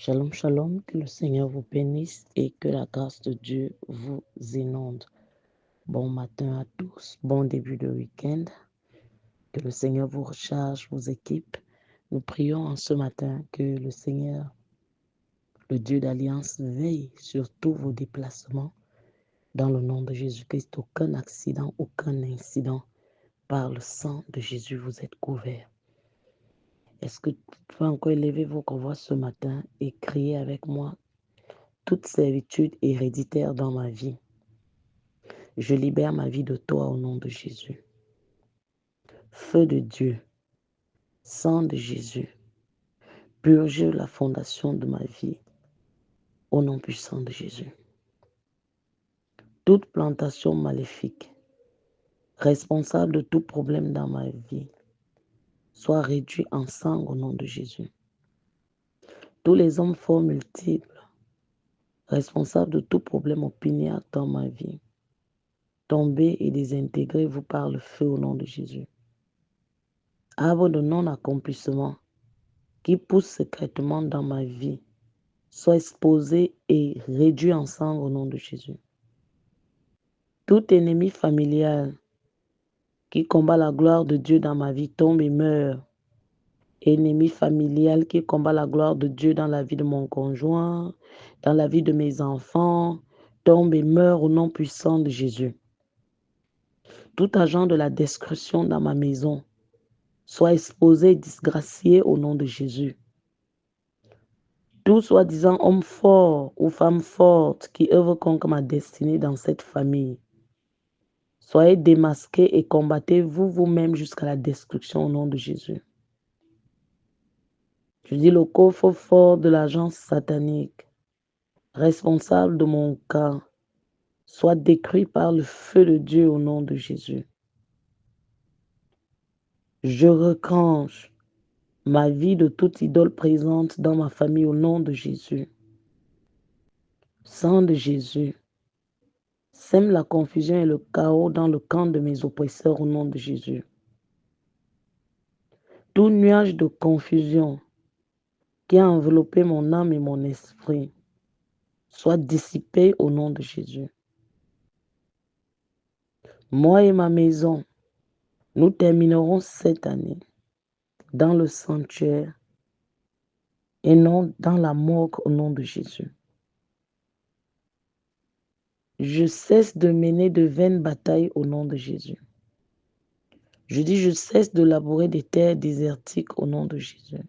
Shalom, shalom, que le Seigneur vous bénisse et que la grâce de Dieu vous inonde. Bon matin à tous, bon début de week-end, que le Seigneur vous recharge, vous équipe. Nous prions en ce matin que le Seigneur, le Dieu d'alliance, veille sur tous vos déplacements. Dans le nom de Jésus-Christ, aucun accident, aucun incident. Par le sang de Jésus, vous êtes couverts. Est-ce que tu peux encore élever vos voix ce matin et crier avec moi toute servitude héréditaire dans ma vie? Je libère ma vie de toi au nom de Jésus. Feu de Dieu, sang de Jésus, purgez la fondation de ma vie au nom puissant de Jésus. Toute plantation maléfique, responsable de tout problème dans ma vie, soit réduit en sang au nom de Jésus. Tous les hommes forts multiples, responsables de tout problème opiniâtre dans ma vie, tombez et désintégrez-vous par le feu au nom de Jésus. Arbre de non-accomplissement qui pousse secrètement dans ma vie, soit exposé et réduit en sang au nom de Jésus. Tout ennemi familial qui combat la gloire de Dieu dans ma vie tombe et meurt. Ennemi familial qui combat la gloire de Dieu dans la vie de mon conjoint, dans la vie de mes enfants, tombe et meurt au nom puissant de Jésus. Tout agent de la destruction dans ma maison soit exposé et disgracié au nom de Jésus. Tout soi-disant homme fort ou femme forte qui œuvre contre ma destinée dans cette famille, soyez démasqués et combattez-vous vous-même jusqu'à la destruction au nom de Jésus. Je dis le coffre fort de l'agence satanique, responsable de mon cas, soit détruit par le feu de Dieu au nom de Jésus. Je retranche ma vie de toute idole présente dans ma famille au nom de Jésus. Sang de Jésus, sème la confusion et le chaos dans le camp de mes oppresseurs au nom de Jésus. Tout nuage de confusion qui a enveloppé mon âme et mon esprit soit dissipé au nom de Jésus. Moi et ma maison, nous terminerons cette année dans le sanctuaire et non dans la morgue au nom de Jésus. Je cesse de mener de vaines batailles au nom de Jésus. Je dis, je cesse de labourer des terres désertiques au nom de Jésus.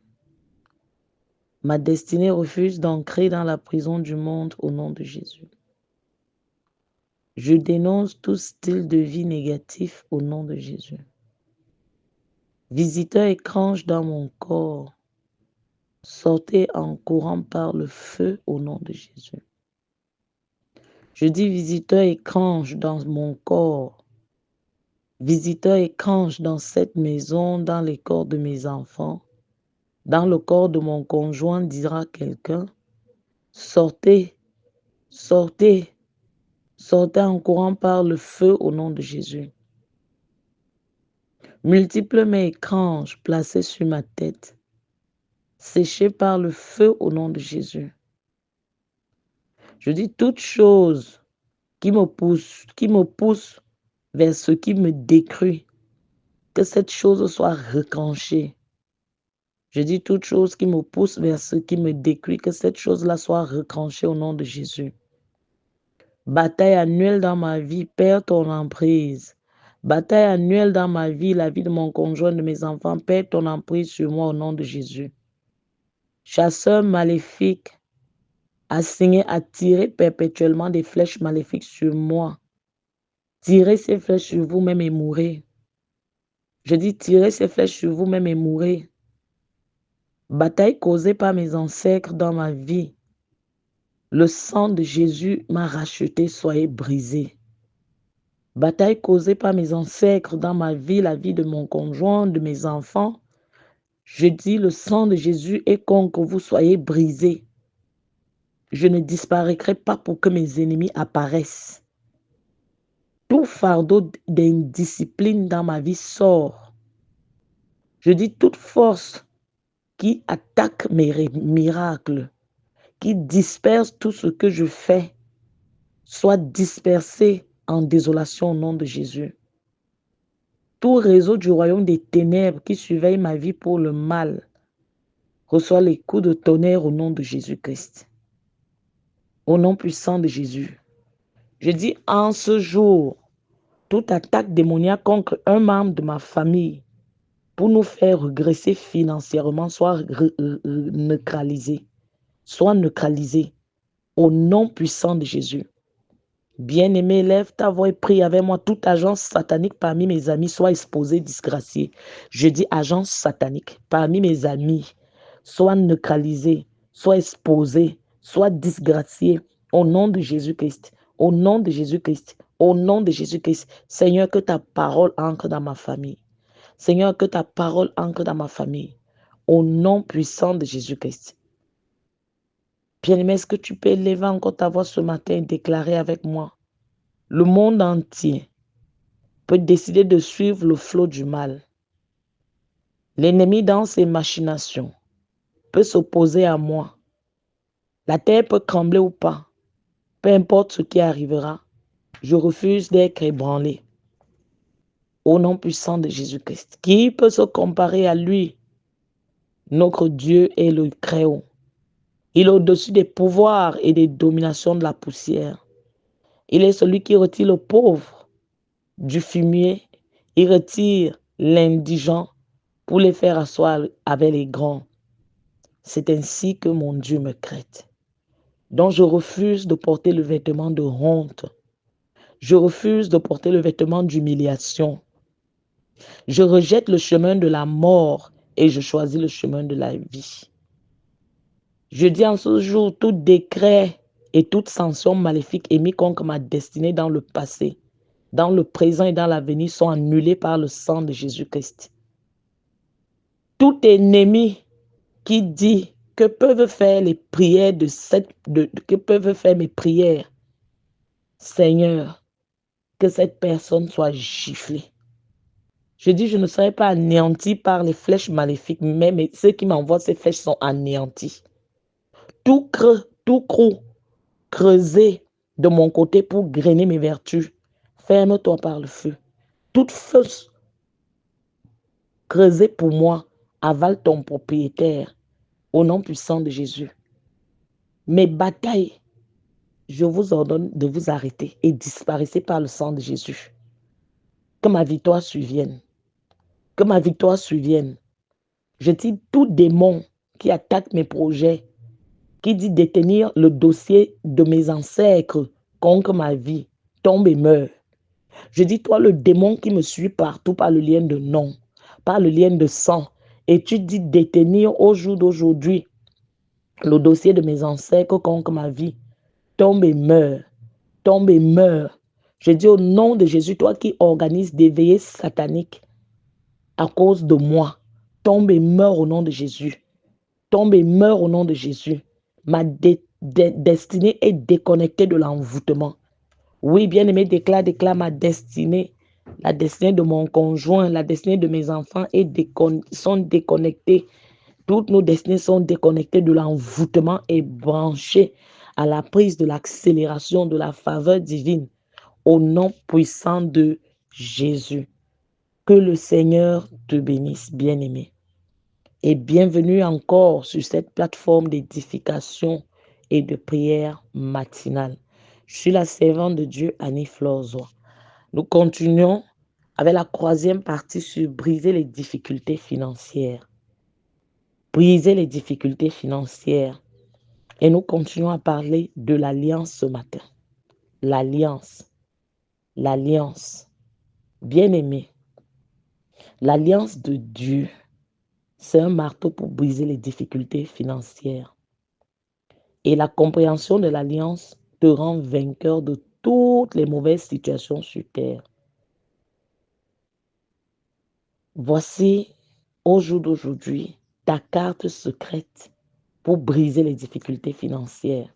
Ma destinée refuse d'ancrer dans la prison du monde au nom de Jésus. Je dénonce tout style de vie négatif au nom de Jésus. Visiteurs étranges dans mon corps, sortez en courant par le feu au nom de Jésus. Je dis visiteurs étranges dans mon corps, visiteurs étranges dans cette maison, dans les corps de mes enfants, dans le corps de mon conjoint, dira quelqu'un, sortez, sortez, sortez en courant par le feu au nom de Jésus. Multiples mains étranges placées sur ma tête, séchées par le feu au nom de Jésus. Je dis toute chose qui me pousse vers ce qui me détruit, que cette chose soit retranchée. Je dis toute chose qui me pousse vers ce qui me détruit, que cette chose-là soit retranchée au nom de Jésus. Bataille annuelle dans ma vie, perds ton emprise. Bataille annuelle dans ma vie, la vie de mon conjoint, de mes enfants, perds ton emprise sur moi au nom de Jésus. Chasseur maléfique, assigné à tirer perpétuellement des flèches maléfiques sur moi. Tirez ces flèches sur vous-même et mourrez. Je dis tirez ces flèches sur vous-même et mourrez. Bataille causée par mes ancêtres dans ma vie. Le sang de Jésus m'a racheté, soyez brisés. Bataille causée par mes ancêtres dans ma vie, la vie de mon conjoint, de mes enfants. Je dis le sang de Jésus est contre vous, soyez brisés. Je ne disparaîtrai pas pour que mes ennemis apparaissent. Tout fardeau d'indiscipline dans ma vie sort. Je dis toute force qui attaque mes miracles, qui disperse tout ce que je fais soit dispersé en désolation au nom de Jésus. Tout réseau du royaume des ténèbres qui surveille ma vie pour le mal reçoit les coups de tonnerre au nom de Jésus-Christ. Au nom puissant de Jésus. Je dis en ce jour, toute attaque démoniaque contre un membre de ma famille pour nous faire régresser financièrement soit neutralisée. Soit neutralisée. Au nom puissant de Jésus. Bien-aimé, lève ta voix et prie avec moi. Toute agence satanique parmi mes amis soit exposée, disgraciée. Je dis agence satanique parmi mes amis soit neutralisée, soit exposée, soit disgraciée. Au nom de Jésus-Christ. Au nom de Jésus-Christ. Au nom de Jésus-Christ. Seigneur, que ta parole entre dans ma famille. Seigneur, que ta parole entre dans ma famille. Au nom puissant de Jésus-Christ. Bien-aimé, est-ce que tu peux élever encore ta voix ce matin et déclarer avec moi? Le monde entier peut décider de suivre le flot du mal. L'ennemi dans ses machinations peut s'opposer à moi. La terre peut trembler ou pas. Peu importe ce qui arrivera, je refuse d'être ébranlé. Au nom puissant de Jésus-Christ. Qui peut se comparer à lui? Notre Dieu est le Très-Haut. Il est au-dessus des pouvoirs et des dominations de la poussière. Il est celui qui retire le pauvre du fumier. Il retire l'indigent pour les faire asseoir avec les grands. C'est ainsi que mon Dieu me crête. Donc je refuse de porter le vêtement de honte. Je refuse de porter le vêtement d'humiliation. Je rejette le chemin de la mort et je choisis le chemin de la vie. Je dis en ce jour, tout décret et toute sanction maléfique émis contre ma destinée dans le passé, dans le présent et dans l'avenir sont annulés par le sang de Jésus-Christ. Tout ennemi qui dit que peuvent faire les prières que peuvent faire mes prières, Seigneur, que cette personne soit giflée. Je dis, je ne serai pas anéanti par les flèches maléfiques, mais ceux qui m'envoient ces flèches sont anéantis. Tout creux, tout crou, creusé de mon côté pour grainer mes vertus, ferme-toi par le feu. Toute fosse creusée pour moi, avale ton propriétaire, au nom puissant de Jésus. Mes batailles, je vous ordonne de vous arrêter et disparaissez par le sang de Jésus. Que ma victoire survienne. Que ma victoire survienne. Je dis tout démon qui attaque mes projets, qui dit détenir le dossier de mes ancêtres contre ma vie, tombe et meurt. Je dis toi le démon qui me suit partout par le lien de nom, par le lien de sang, et tu dis détenir au jour d'aujourd'hui le dossier de mes ancêtres contre ma vie, tombe et meurt, tombe et meurt. Je dis au nom de Jésus, toi qui organises des veillées sataniques à cause de moi, tombe et meurt au nom de Jésus. Tombe et meurt au nom de Jésus. Ma destinée est déconnectée de l'envoûtement. Oui, bien-aimé, déclare ma destinée. La destinée de mon conjoint, la destinée de mes enfants sont déconnectées. Toutes nos destinées sont déconnectées de l'envoûtement et branchées à la prise de l'accélération de la faveur divine. Au nom puissant de Jésus. Que le Seigneur te bénisse, bien-aimé. Et bienvenue encore sur cette plateforme d'édification et de prière matinale. Je suis la servante de Dieu, Annie Florzois. Nous continuons avec la troisième partie sur briser les difficultés financières. Briser les difficultés financières. Et nous continuons à parler de l'alliance ce matin. L'alliance. L'alliance. Bien-aimé, l'alliance de Dieu, c'est un marteau pour briser les difficultés financières. Et la compréhension de l'alliance te rend vainqueur de toutes les mauvaises situations sur terre. Voici, au jour d'aujourd'hui, ta carte secrète pour briser les difficultés financières.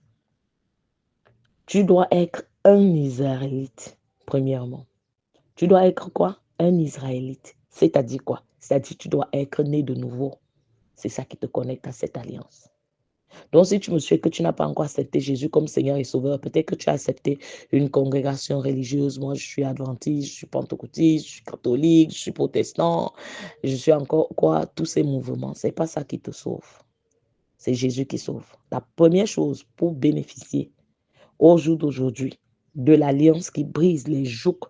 Tu dois être un Israélite, premièrement. Tu dois être quoi? Un Israélite. C'est-à-dire quoi? C'est-à-dire que tu dois être né de nouveau. C'est ça qui te connecte à cette alliance. Donc, si tu me suis et que tu n'as pas encore accepté Jésus comme Seigneur et Sauveur, peut-être que tu as accepté une congrégation religieuse. Moi, je suis adventiste, je suis pentecôtiste, je suis catholique, je suis protestant, je suis encore quoi, tous ces mouvements. C'est pas ça qui te sauve. C'est Jésus qui sauve. La première chose pour bénéficier au jour d'aujourd'hui de l'alliance qui brise les jougs,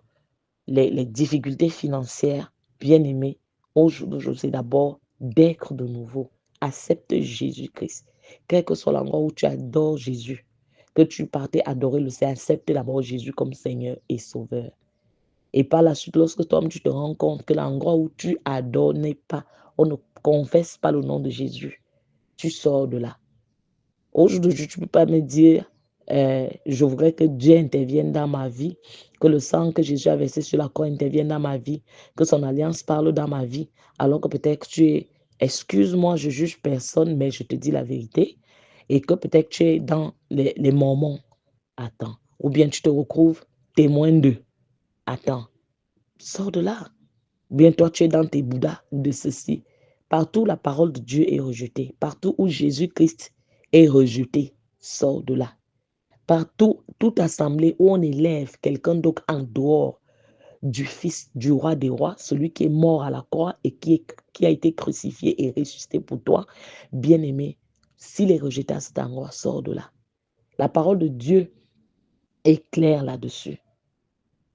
les difficultés financières, bien aimé, au jour d'aujourd'hui, c'est d'abord d'être de nouveau. Accepte Jésus-Christ. Quel que soit l'endroit où tu adores Jésus, que tu partais adorer le Seigneur, accepte d'abord Jésus comme Seigneur et Sauveur. Et par la suite, lorsque toi tu te rends compte que l'endroit où tu adores n'est pas, on ne confesse pas le nom de Jésus, tu sors de là. Aujourd'hui, tu ne peux pas me dire, je voudrais que Dieu intervienne dans ma vie, que le sang que Jésus a versé sur la croix intervienne dans ma vie, que son alliance parle dans ma vie, alors que peut-être tu es, excuse-moi, je juge personne, mais je te dis la vérité, et que peut-être tu es dans les mormons. Attends. Ou bien tu te retrouves témoin d'eux. Attends. Sors de là. Ou bien toi, tu es dans tes Bouddhas de ceci. Partout, la parole de Dieu est rejetée. Partout où Jésus-Christ est rejeté, sors de là. Partout, toute assemblée où on élève quelqu'un d'autre en dehors du Fils du roi des rois, celui qui est mort à la croix et qui a été crucifié et ressuscité pour toi, bien-aimé, s'il est rejeté à cet endroit, sors de là. La parole de Dieu est claire là-dessus.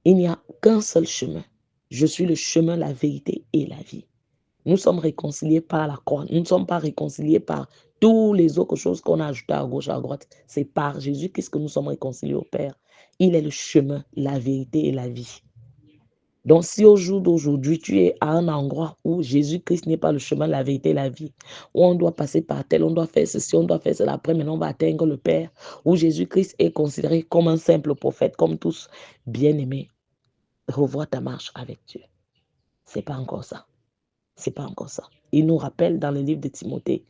Il n'y a qu'un seul chemin. Je suis le chemin, la vérité et la vie. Nous sommes réconciliés par la croix. Nous ne sommes pas réconciliés par toutes les autres choses qu'on a ajoutées à gauche, à droite. C'est par Jésus-Christ que nous sommes réconciliés au Père. Il est le chemin, la vérité et la vie. Donc, si au jour d'aujourd'hui, tu es à un endroit où Jésus-Christ n'est pas le chemin, la vérité et la vie, où on doit passer par tel, on doit faire ceci, on doit faire cela, après maintenant on va atteindre le Père, où Jésus-Christ est considéré comme un simple prophète, comme tous, bien-aimés, revois ta marche avec Dieu. C'est pas encore ça. C'est pas encore ça. Il nous rappelle dans le livre de Timothée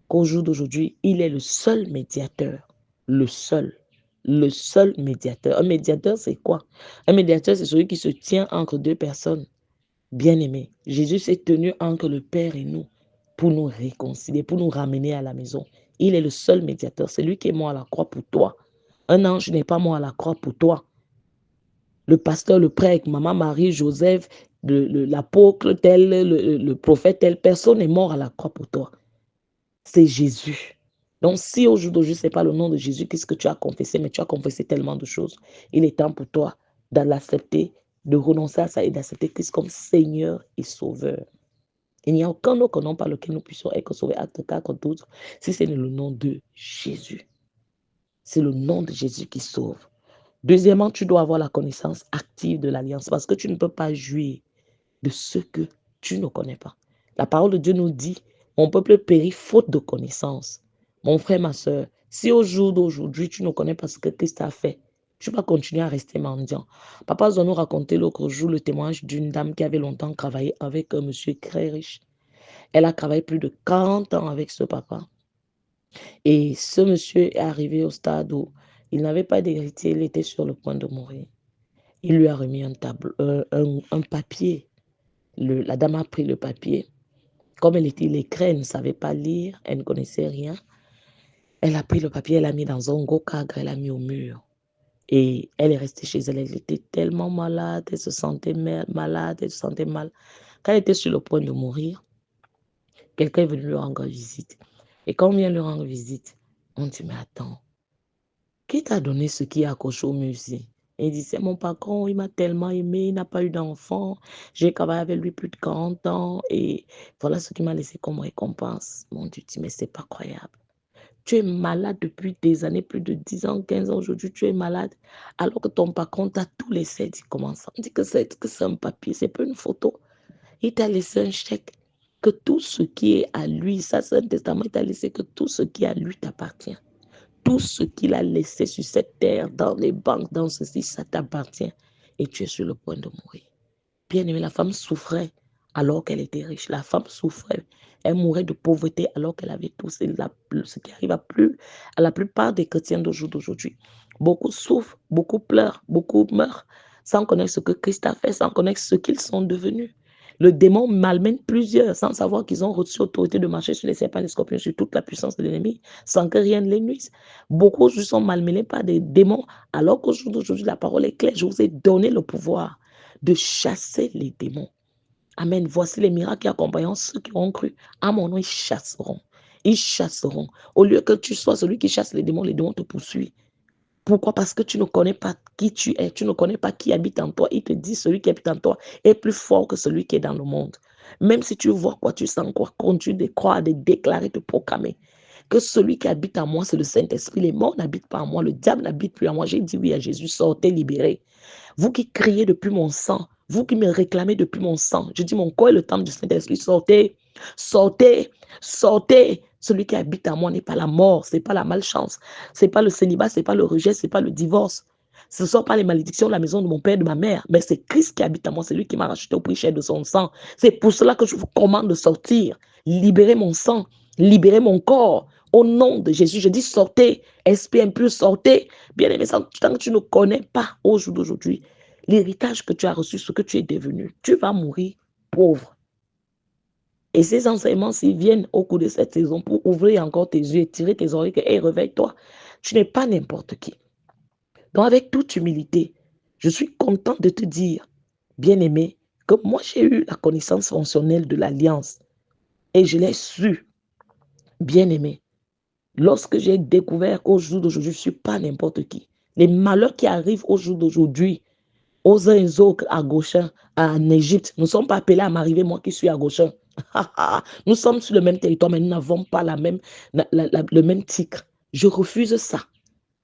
qu'au jour d'aujourd'hui, il est le seul médiateur. Le seul médiateur. Un médiateur, c'est quoi? Un médiateur, c'est celui qui se tient entre deux personnes. Bien-aimés, Jésus s'est tenu entre le Père et nous pour nous réconcilier, pour nous ramener à la maison. Il est le seul médiateur. C'est lui qui est mort à la croix pour toi. Un ange n'est pas mort à la croix pour toi. Le pasteur, le prêtre, maman Marie, Joseph, l'apôtre tel, le prophète tel, personne n'est mort à la croix pour toi. C'est Jésus. Donc, si aujourd'hui, ce n'est pas le nom de Jésus, qu'est-ce que tu as confessé? Mais tu as confessé tellement de choses. Il est temps pour toi de l'accepter, de renoncer à ça et d'accepter Christ comme Seigneur et Sauveur. Il n'y a aucun autre nom par lequel nous puissions être sauvés. Acte 4, 12, si c'est le nom de Jésus. C'est le nom de Jésus qui sauve. Deuxièmement, tu dois avoir la connaissance active de l'alliance parce que tu ne peux pas jouir de ce que tu ne connais pas. La parole de Dieu nous dit, mon peuple périt faute de connaissance. Mon frère, ma soeur, si au jour d'aujourd'hui, tu ne connais pas ce que Christ a fait, tu vas continuer à rester mendiant. Papa nous racontait l'autre jour le témoignage d'une dame qui avait longtemps travaillé avec un monsieur très riche. Elle a travaillé plus de 40 ans avec ce papa. Et ce monsieur est arrivé au stade où il n'avait pas d'héritier, il était sur le point de mourir. Il lui a remis un papier. La dame a pris le papier. Comme elle était illettrée, elle ne savait pas lire, elle ne connaissait rien. Elle a pris le papier, elle l'a mis dans un gros cadre, elle l'a mis au mur. Et elle est restée chez elle. Elle était tellement malade, elle se sentait malade, elle se sentait mal. Quand elle était sur le point de mourir, quelqu'un est venu lui rendre visite. Et quand on vient lui rendre visite, on dit, mais attends, qui t'a donné ce qui est accroché au musée? Et il dit, c'est mon patron, il m'a tellement aimé, il n'a pas eu d'enfant. J'ai travaillé avec lui plus de 40 ans et voilà ce qu'il m'a laissé comme récompense. Mon Dieu, dit, mais c'est pas croyable. Tu es malade depuis des années, plus de 10 ans, 15 ans. Aujourd'hui, tu es malade alors que ton patron t'a tout laissé. Il dit, comment ça? On dit que c'est un papier, c'est pas une photo. Il t'a laissé un chèque. Que tout ce qui est à lui, ça c'est un testament, il t'a laissé que tout ce qui est à lui t'appartient. Tout ce qu'il a laissé sur cette terre, dans les banques, dans ceci, ça t'appartient. Et tu es sur le point de mourir. Bien aimé, la femme souffrait alors qu'elle était riche. La femme souffrait. Elle mourait de pauvreté alors qu'elle avait tout. C'est ce qui arrive à la plupart des chrétiens d'aujourd'hui. Beaucoup souffrent, beaucoup pleurent, beaucoup meurent sans connaître ce que Christ a fait, sans connaître ce qu'ils sont devenus. Le démon malmène plusieurs sans savoir qu'ils ont reçu l'autorité de marcher sur les serpents et les scorpions, sur toute la puissance de l'ennemi, sans que rien ne les nuise. Beaucoup aujourd'hui sont malmenés par des démons, alors qu'aujourd'hui, la parole est claire. Je vous ai donné le pouvoir de chasser les démons. Amen. Voici les miracles qui accompagneront ceux qui ont cru. À mon nom, ils chasseront. Ils chasseront. Au lieu que tu sois celui qui chasse les démons te poursuivent. Pourquoi? Parce que tu ne connais pas qui tu es, tu ne connais pas qui habite en toi. Il te dit celui qui habite en toi est plus fort que celui qui est dans le monde. Même si tu vois quoi, tu sens quoi, continue de croire, de déclarer, de proclamer que celui qui habite en moi, c'est le Saint-Esprit. Les morts n'habitent pas en moi, le diable n'habite plus en moi. J'ai dit oui à Jésus, sortez, libérez. Vous qui criez depuis mon sang, vous qui me réclamez depuis mon sang, je dis mon corps est le temple du Saint-Esprit, sortez, sortez, sortez. Celui qui habite en moi n'est pas la mort, c'est pas la malchance, c'est pas le célibat, c'est pas le rejet, c'est pas le divorce. Ce ne sont pas les malédictions de la maison de mon père et de ma mère, mais c'est Christ qui habite en moi, c'est lui qui m'a racheté au prix cher de son sang. C'est pour cela que je vous commande de sortir, libérer mon sang, libérer mon corps. Au nom de Jésus, je dis sortez, esprit impur, sortez. Bien aimé, tant que tu ne connais pas au jour d'aujourd'hui l'héritage que tu as reçu, ce que tu es devenu, tu vas mourir pauvre. Et ces enseignements, s'ils viennent au cours de cette saison pour ouvrir encore tes yeux, tirer tes oreilles, et réveille-toi. Tu n'es pas n'importe qui. Donc, avec toute humilité, je suis content de te dire, bien-aimé, que moi, j'ai eu la connaissance fonctionnelle de l'Alliance. Et je l'ai su, bien-aimé. Lorsque j'ai découvert qu'au jour d'aujourd'hui, je ne suis pas n'importe qui. Les malheurs qui arrivent au jour d'aujourd'hui, aux uns et aux autres à Goshen, en Égypte, nous ne sommes pas appelés à m'arriver, moi qui suis à Goshen. Nous sommes sur le même territoire, mais nous n'avons pas le même titre. Je refuse ça.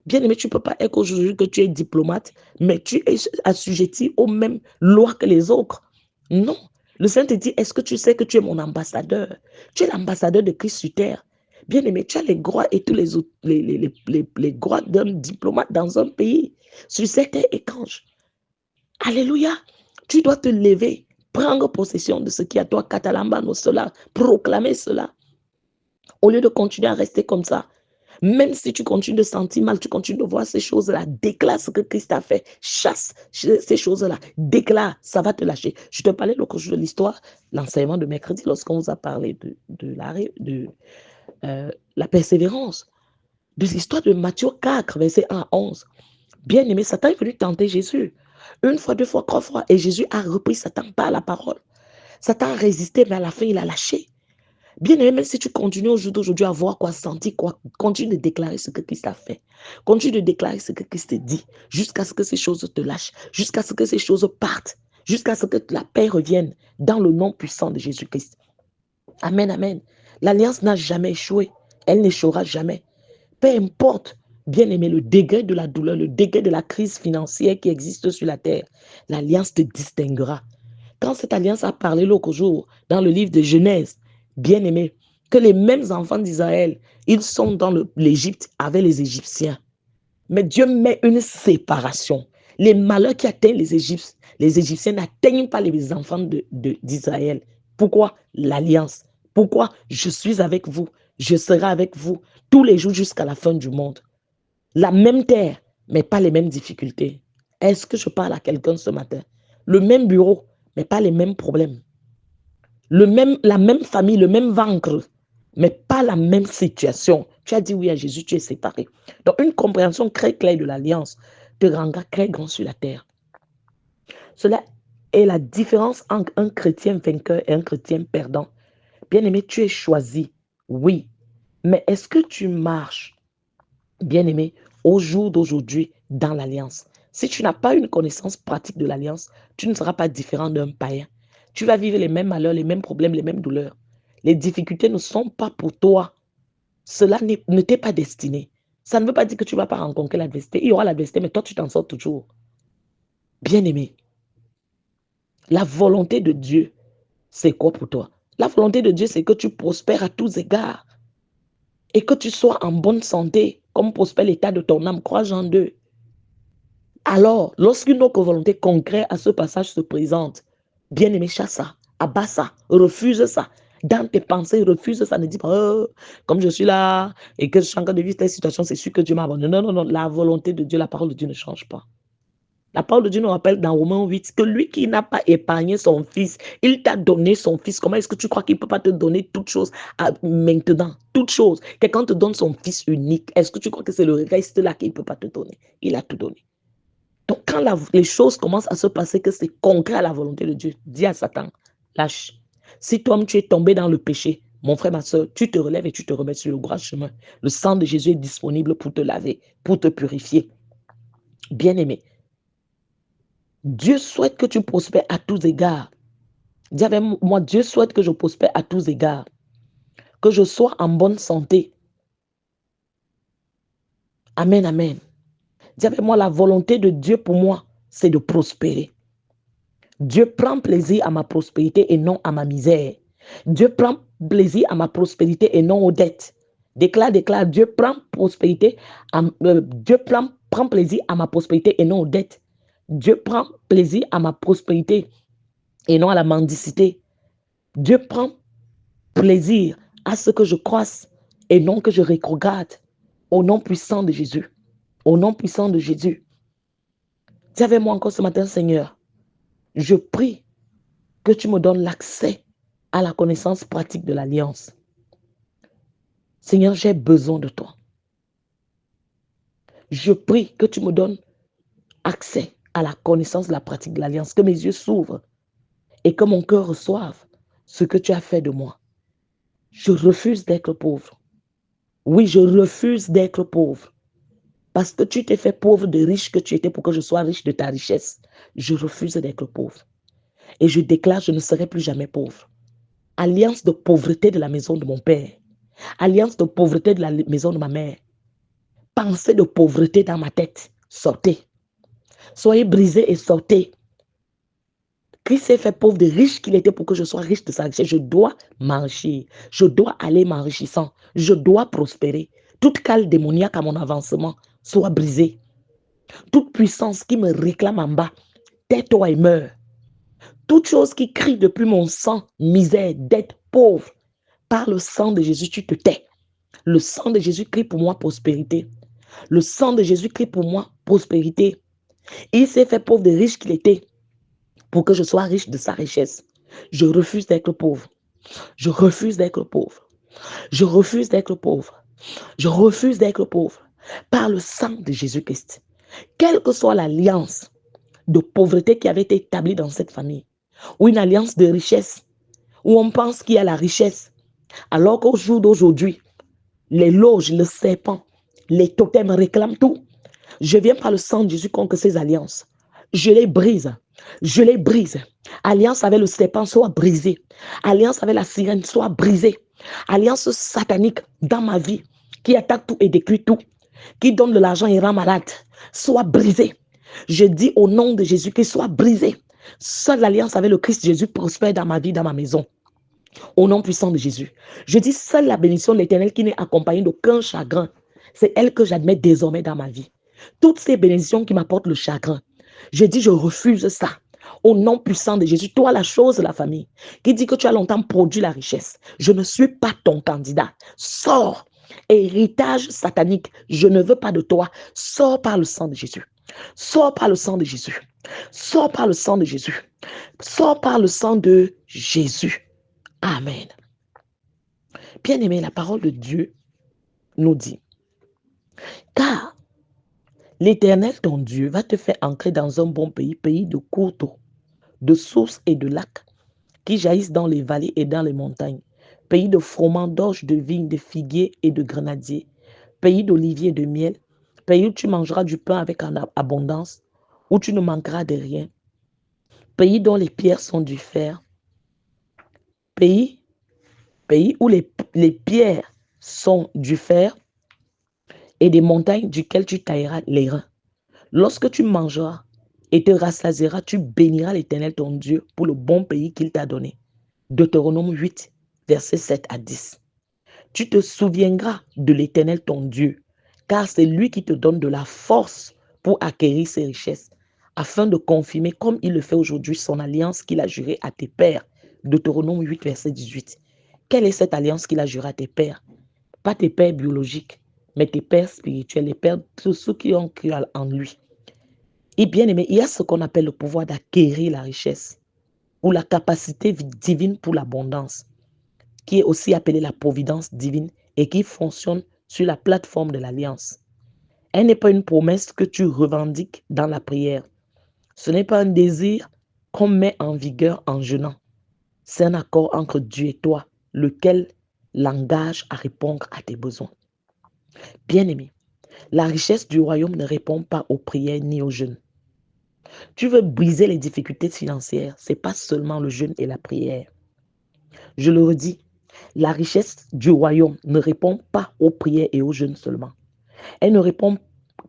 Bien aimé, tu ne peux pas être aujourd'hui que tu es diplomate, mais tu es assujetti aux mêmes lois que les autres. Non. Le Saint te dit, est-ce que tu sais que tu es mon ambassadeur? Tu es l'ambassadeur de Christ sur terre. Bien aimé, tu as les droits et tous les droits d'un diplomate dans un pays. Sur cette terre étrange. Alléluia. Tu dois te lever, prendre possession de ce qui est à toi, Catalambano, cela, proclamer cela. Au lieu de continuer à rester comme ça, même si tu continues de sentir mal, tu continues de voir ces choses-là, déclare ce que Christ a fait, chasse ces choses-là, déclare, ça va te lâcher. Je te parlais le cours de l'histoire, l'enseignement de mercredi, lorsqu'on vous a parlé de la persévérance, de l'histoire de Matthieu 4, verset 1 à 11. Bien aimé, Satan est venu tenter Jésus. Une fois, deux fois, trois fois. Et Jésus a repris Satan par la parole. Satan a résisté, mais à la fin, il a lâché. Bien aimé, même si tu continues au jour d'aujourd'hui à voir quoi, sentir quoi, continue de déclarer ce que Christ a fait. Continue de déclarer ce que Christ te dit, jusqu'à ce que ces choses te lâchent, jusqu'à ce que ces choses partent, jusqu'à ce que la paix revienne dans le nom puissant de Jésus-Christ. Amen, amen. L'alliance n'a jamais échoué. Elle n'échouera jamais. Peu importe, bien aimé, le degré de la douleur, le degré de la crise financière qui existe sur la terre, l'alliance te distinguera. Quand cette alliance a parlé l'autre jour dans le livre de Genèse, bien aimé, que les mêmes enfants d'Israël, ils sont dans l'Égypte avec les Égyptiens. Mais Dieu met une séparation. Les malheurs qui atteignent les Égyptiens n'atteignent pas les enfants d'Israël. Pourquoi? L'alliance. Pourquoi? Je suis avec vous. Je serai avec vous tous les jours jusqu'à la fin du monde. La même terre, mais pas les mêmes difficultés. Est-ce que je parle à quelqu'un ce matin? Le même bureau, mais pas les mêmes problèmes. La même famille, le même ventre, mais pas la même situation. Tu as dit oui à Jésus, tu es séparé. Donc, une compréhension très claire de l'alliance te rendra très grand sur la terre. Cela est la différence entre un chrétien vainqueur et un chrétien perdant. Bien-aimé, tu es choisi, oui. Mais est-ce que tu marches, bien-aimé, au jour d'aujourd'hui dans l'alliance? Si tu n'as pas une connaissance pratique de l'alliance, tu ne seras pas différent d'un païen. Tu vas vivre les mêmes malheurs, les mêmes problèmes, les mêmes douleurs. Les difficultés ne sont pas pour toi. Cela ne t'est pas destiné. Ça ne veut pas dire que tu ne vas pas rencontrer l'adversité. Il y aura l'adversité, mais toi, tu t'en sors toujours. Bien-aimé, la volonté de Dieu, c'est quoi pour toi? La volonté de Dieu, c'est que tu prospères à tous égards et que tu sois en bonne santé, comme prospère l'état de ton âme. Crois Jean 2. Alors, lorsqu'une autre volonté concrète à ce passage se présente, bien-aimé, chasse ça, abat ça, refuse ça. Dans tes pensées, refuse ça. Ne dis pas, oh, comme je suis là et que je suis en train de vivre cette situation, c'est sûr que Dieu m'a abandonné. Non, non, non. La volonté de Dieu, la parole de Dieu ne change pas. La parole de Dieu nous rappelle dans Romains 8 que lui qui n'a pas épargné son fils, il t'a donné son fils. Comment est-ce que tu crois qu'il ne peut pas te donner toutes choses maintenant? Toutes choses. Quelqu'un te donne son fils unique. Est-ce que tu crois que c'est le reste là qu'il ne peut pas te donner? Il a tout donné. Donc quand les choses commencent à se passer, que c'est concret à la volonté de Dieu, dis à Satan, lâche. Si toi-même tu es tombé dans le péché, mon frère, ma soeur, tu te relèves et tu te remets sur le droit chemin. Le sang de Jésus est disponible pour te laver, pour te purifier. Bien-aimé, Dieu souhaite que tu prospères à tous égards. Dis avec moi, Dieu souhaite que je prospère à tous égards. Que je sois en bonne santé. Amen, amen. Dis avec moi, la volonté de Dieu pour moi, c'est de prospérer. Dieu prend plaisir à ma prospérité et non à ma misère. Dieu prend plaisir à ma prospérité et non aux dettes. Déclare, Dieu prend prospérité, Dieu prend plaisir à ma prospérité et non aux dettes. Dieu prend plaisir à ma prospérité et non à la mendicité. Dieu prend plaisir à ce que je croisse et non que je rétrograde. Au nom puissant de Jésus. Au nom puissant de Jésus. Dis avec moi encore ce matin, Seigneur, je prie que tu me donnes l'accès à la connaissance pratique de l'alliance. Seigneur, j'ai besoin de toi. Je prie que tu me donnes accès à la connaissance de la pratique de l'alliance, que mes yeux s'ouvrent et que mon cœur reçoive ce que tu as fait de moi. Je refuse d'être pauvre. Oui, je refuse d'être pauvre. Parce que tu t'es fait pauvre de riche que tu étais pour que je sois riche de ta richesse. Je refuse d'être pauvre. Et je déclare, je ne serai plus jamais pauvre. Alliance de pauvreté de la maison de mon père. Alliance de pauvreté de la maison de ma mère. Pensée de pauvreté dans ma tête. Sortez. Soyez brisés et sortez. Christ s'est fait pauvre de riche qu'il était pour que je sois riche de sa richesse. Je dois m'enrichir. Je dois aller m'enrichissant. Je dois prospérer. Toute cale démoniaque à mon avancement soit brisée. Toute puissance qui me réclame en bas, tais-toi et meurs. Toute chose qui crie depuis mon sang, misère, d'être pauvre, par le sang de Jésus, tu te tais. Le sang de Jésus crie pour moi prospérité. Le sang de Jésus crie pour moi prospérité. Il s'est fait pauvre de riche qu'il était pour que je sois riche de sa richesse. Je refuse d'être pauvre. Je refuse d'être pauvre. Je refuse d'être pauvre. Je refuse d'être pauvre. Par le sang de Jésus-Christ. Quelle que soit l'alliance de pauvreté qui avait été établie dans cette famille, ou une alliance de richesse, où on pense qu'il y a la richesse, alors qu'au jour d'aujourd'hui, les loges, le serpent, les totems réclament tout. Je viens par le sang de Jésus contre ces alliances. Je les brise. Je les brise. Alliance avec le serpent soit brisée. Alliance avec la sirène soit brisée. Alliance satanique dans ma vie qui attaque tout et détruit tout, qui donne de l'argent et rend malade, soit brisée. Je dis au nom de Jésus qu'il soit brisé. Seule l'alliance avec le Christ Jésus prospère dans ma vie, dans ma maison. Au nom puissant de Jésus. Je dis seule la bénédiction de l'Éternel qui n'est accompagnée d'aucun chagrin. C'est elle que j'admets désormais dans ma vie. Toutes ces bénédictions qui m'apportent le chagrin, je dis je refuse ça. Au nom puissant de Jésus, toi la chose de la famille, qui dit que tu as longtemps produit la richesse, je ne suis pas ton candidat. Sors. Héritage satanique, je ne veux pas de toi. Sors par le sang de Jésus. Sors par le sang de Jésus. Sors par le sang de Jésus. Sors par le sang de Jésus. Amen. Bien-aimé, la parole de Dieu nous dit, car l'Éternel, ton Dieu, va te faire entrer dans un bon pays, pays de courtes eaux, de sources et de lacs, qui jaillissent dans les vallées et dans les montagnes, pays de froment, d'orge, de vignes, de figuiers et de grenadiers, pays d'oliviers et de miel, pays où tu mangeras du pain avec en abondance, où tu ne manqueras de rien, pays dont les pierres sont du fer, pays où les pierres sont du fer et des montagnes duquel tu tailleras les reins. Lorsque tu mangeras et te rassasieras, tu béniras l'Éternel ton Dieu pour le bon pays qu'il t'a donné. Deutéronome 8, versets 7 à 10. Tu te souviendras de l'Éternel ton Dieu, car c'est lui qui te donne de la force pour acquérir ses richesses, afin de confirmer, comme il le fait aujourd'hui, son alliance qu'il a jurée à tes pères. Deutéronome 8, verset 18. Quelle est cette alliance qu'il a jurée à tes pères? Pas tes pères biologiques, mais tes pères spirituels, les pères, tous ceux qui ont cru en lui. Et bien aimé, il y a ce qu'on appelle le pouvoir d'acquérir la richesse ou la capacité divine pour l'abondance, qui est aussi appelée la providence divine et qui fonctionne sur la plateforme de l'alliance. Elle n'est pas une promesse que tu revendiques dans la prière. Ce n'est pas un désir qu'on met en vigueur en jeûnant. C'est un accord entre Dieu et toi, lequel l'engage à répondre à tes besoins. Bien-aimé, la richesse du royaume ne répond pas aux prières ni aux jeûnes. Tu veux briser les difficultés financières, ce n'est pas seulement le jeûne et la prière. Je le redis, la richesse du royaume ne répond pas aux prières et aux jeûnes seulement. Elle ne répond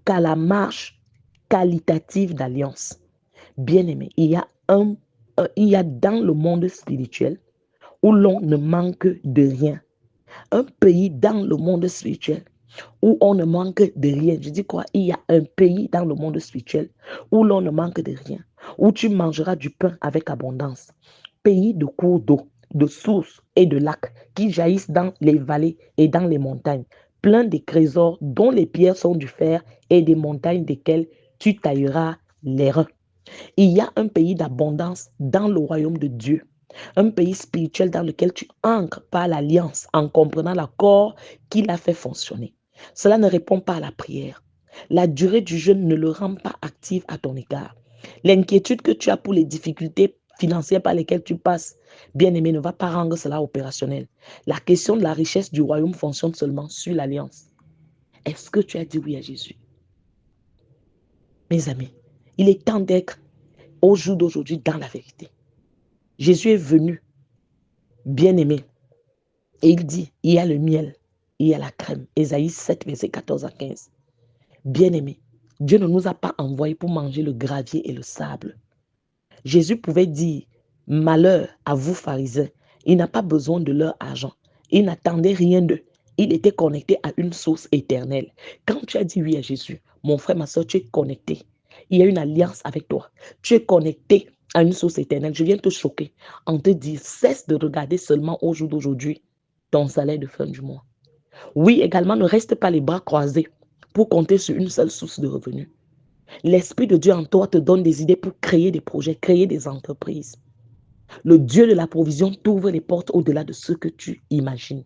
qu'à la marche qualitative d'alliance. Bien-aimé, il y a dans le monde spirituel où l'on ne manque de rien. Un pays dans le monde spirituel où on ne manque de rien. Je dis quoi? Il y a un pays dans le monde spirituel où l'on ne manque de rien, où tu mangeras du pain avec abondance. Pays de cours d'eau, de sources et de lacs qui jaillissent dans les vallées et dans les montagnes, plein de trésors dont les pierres sont du fer et des montagnes desquelles tu tailleras les reins. Il y a un pays d'abondance dans le royaume de Dieu. Un pays spirituel dans lequel tu ancres par l'alliance en comprenant l'accord qu'il a fait fonctionner. Cela ne répond pas à la prière. La durée du jeûne ne le rend pas actif à ton égard. L'inquiétude que tu as pour les difficultés financières par lesquelles tu passes, bien-aimé, ne va pas rendre cela opérationnel. La question de la richesse du royaume fonctionne seulement sur l'alliance. Est-ce que tu as dit oui à Jésus? Mes amis, il est temps d'être au jour d'aujourd'hui dans la vérité. Jésus est venu, bien-aimé, et il dit, il y a le miel, il y a la crème. Ésaïe 7, verset 14 à 15. Bien-aimé, Dieu ne nous a pas envoyés pour manger le gravier et le sable. Jésus pouvait dire, malheur à vous pharisiens, il n'a pas besoin de leur argent. Il n'attendait rien d'eux. Il était connecté à une source éternelle. Quand tu as dit oui à Jésus, mon frère, ma soeur, tu es connecté. Il y a une alliance avec toi. Tu es connecté à une source éternelle. Je viens te choquer en te disant, cesse de regarder seulement au jour d'aujourd'hui ton salaire de fin du mois. Oui, également, ne reste pas les bras croisés pour compter sur une seule source de revenus. L'Esprit de Dieu en toi te donne des idées pour créer des projets, créer des entreprises. Le Dieu de la provision t'ouvre les portes au-delà de ce que tu imagines.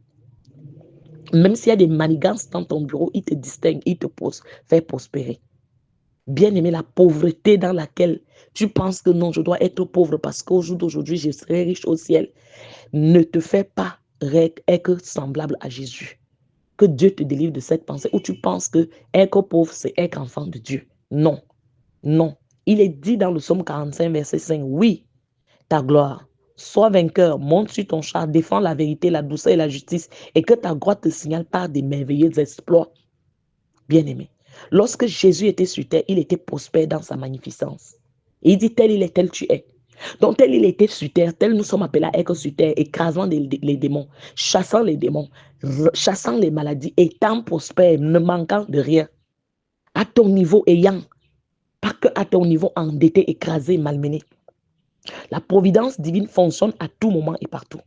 Même s'il y a des manigances dans ton bureau, il te distingue, il te fait prospérer. Bien aimé, la pauvreté dans laquelle tu penses que non, je dois être pauvre parce qu'au jour d'aujourd'hui, je serai riche au ciel, ne te fais pas être semblable à Jésus. Que Dieu te délivre de cette pensée où tu penses que être pauvre, c'est être enfant de Dieu. Non, non. Il est dit dans le psaume 45, verset 5, oui, ta gloire. Sois vainqueur, monte sur ton char, défends la vérité, la douceur et la justice, et que ta gloire te signale par des merveilleux exploits. Bien-aimé, lorsque Jésus était sur terre, il était prospère dans sa magnificence. Et il dit, tel il est, tel tu es. Donc, tel il était sur terre, tel nous sommes appelés à être sur terre, écrasant les démons, chassant les démons, chassant les maladies, étant prospère, ne manquant de rien. À ton niveau, ayant, pas que à ton niveau endetté, écrasé, malmené. La providence divine fonctionne à tout moment et partout.